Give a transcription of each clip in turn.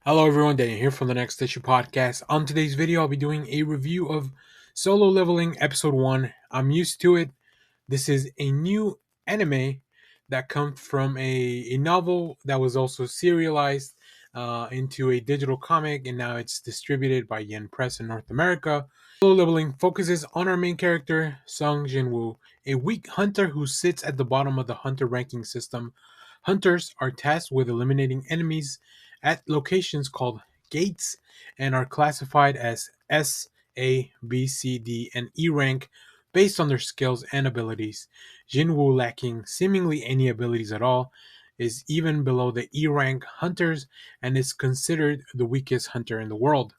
Hello everyone, Daniel here from the Next Issue Podcast. On today's video, I'll be doing a review of Solo Leveling Episode 1. I'm used to it. This is a new anime that comes from a novel that was also serialized into a digital comic, and now it's distributed by Yen Press in North America. Solo Leveling focuses on our main character, Sung Jinwoo, a weak hunter who sits at the bottom of the hunter ranking system. Hunters are tasked with eliminating enemies at locations called gates and are classified as S, A, B, C, D, and E rank based on their skills and abilities. Jinwoo, lacking seemingly any abilities at all, is even below the E rank hunters and is considered the weakest hunter in the world.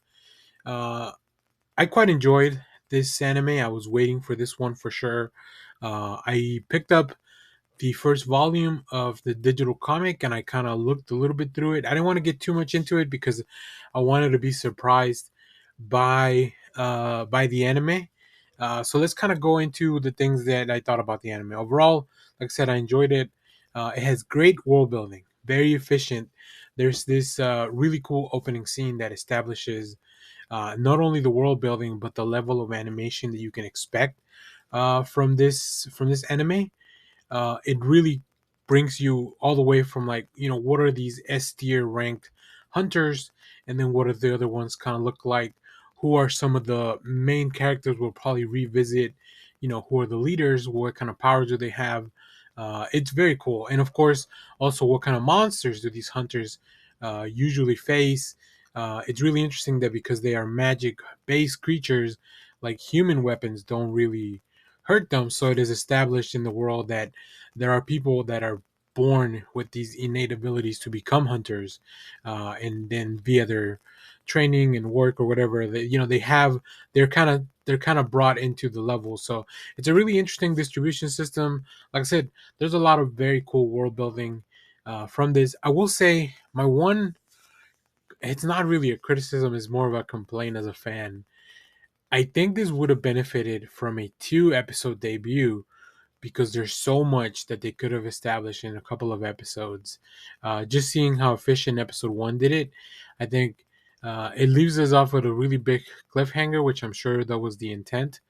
Uh, I quite enjoyed this anime. I was waiting for this one for sure. I picked up the first volume of the digital comic and I kind of looked a little bit through it. I didn't want to get too much into it because I wanted to be surprised by the anime. So let's kind of go into the things that I thought about the anime. Overall, like I said, I enjoyed it. It has great world building, very efficient. There's this really cool opening scene that establishes not only the world building but the level of animation that you can expect from this anime. It really brings you all the way from, like, what are these S tier ranked hunters, and then what are the other ones kind of look like, who are some of the main characters we'll probably revisit, who are the leaders, what kind of powers do they have. It's very cool. And of course, also, what kind of monsters do these hunters usually face. It's really interesting that because they are magic based creatures, like, human weapons don't really hurt them. So it is established in the world that there are people that are born with these innate abilities to become hunters, and then via their training and work or whatever, they have, they're kind of brought into the level. So it's a really interesting distribution system. Like I said, there's a lot of very cool world building from this. I will say my one, it's not really a criticism, it's more of a complaint as a fan. I think this would have benefited from a 2 episode debut because there's so much that they could have established in a couple of episodes. Just seeing how efficient episode 1 did it, I think it leaves us off with a really big cliffhanger, which I'm sure that was the intent.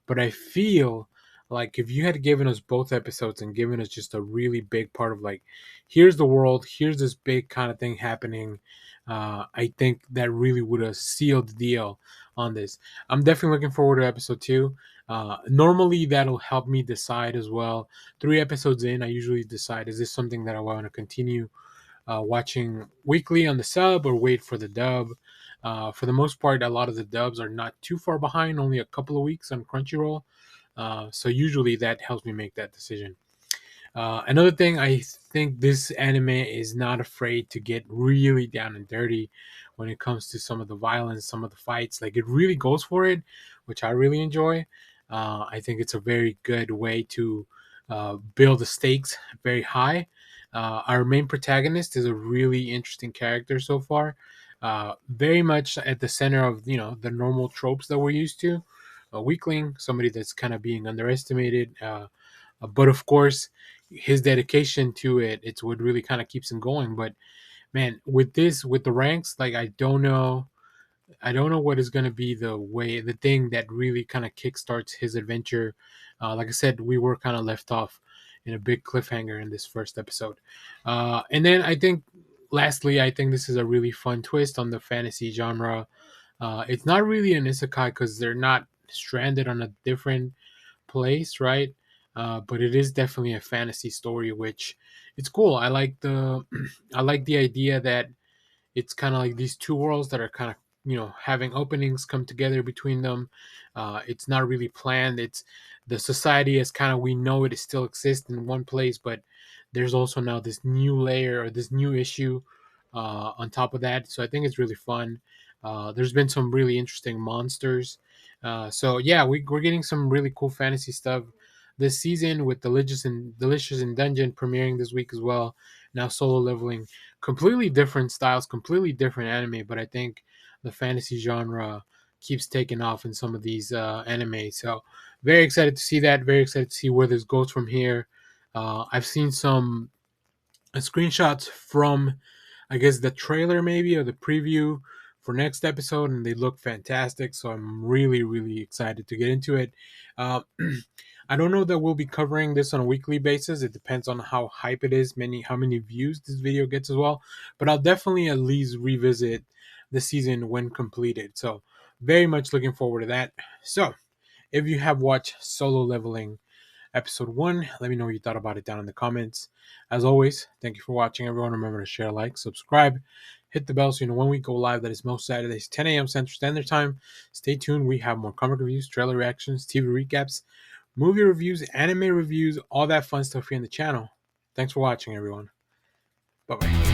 But I feel like if you had given us both episodes and given us just a really big part of, like, here's the world, here's this big kind of thing happening, I think that really would have sealed the deal on this. I'm definitely looking forward to episode 2. Normally, that'll help me decide as well. 3 episodes in, I usually decide, is this something that I want to continue watching weekly on the sub or wait for the dub. For the most part, a lot of the dubs are not too far behind, only a couple of weeks on CrunchyRoll. So usually that helps me make that decision. Another thing, I think this anime is not afraid to get really down and dirty when it comes to some of the violence, some of the fights. Like, it really goes for it, which I really enjoy. I think it's a very good way to build the stakes very high. Our main protagonist is a really interesting character so far. Very much at the center of, the normal tropes that we're used to. A weakling, somebody that's kind of being underestimated. But of course, his dedication to it's what really kind of keeps him going. But man, with this, with the ranks, like, I don't know what is going to be the thing that really kind of kickstarts his adventure. Like I said, we were kind of left off in a big cliffhanger in this first episode. And then I think, lastly, I think this is a really fun twist on the fantasy genre. It's not really an isekai because they're not stranded on a different place, right? But it is definitely a fantasy story, which it's cool. I like the I like the idea that it's kind of like these two worlds that are kind of, having openings come together between them. It's not really planned. It's the society as kind of we know it still exists in one place, but there's also now this new layer or this new issue on top of that. So I think it's really fun. There's been some really interesting monsters. So yeah, we're getting some really cool fantasy stuff this season, with Delicious and Dungeon premiering this week as well. Now Solo Leveling, completely different styles, completely different anime, but I think the fantasy genre keeps taking off in some of these anime. So very excited to see that. Very excited to see where this goes from here. I've seen some screenshots from I guess the trailer maybe or the preview for next episode, and they look fantastic. So I'm really, really excited to get into it. Uh, I don't know that we'll be covering this on a weekly basis. It depends on how hype it is, how many views this video gets as well. But I'll definitely at least revisit the season when completed. So very much looking forward to that. So if you have watched Solo Leveling episode 1, let me know what you thought about it down in the comments. As always, thank you for watching, everyone. Remember to share, like, subscribe, hit the bell so you know when we go live. That is most Saturdays, 10 a.m. Central Standard Time. Stay tuned. We have more comic reviews, trailer reactions, TV recaps, movie reviews, anime reviews, all that fun stuff here on the channel. Thanks for watching, everyone. Bye-bye.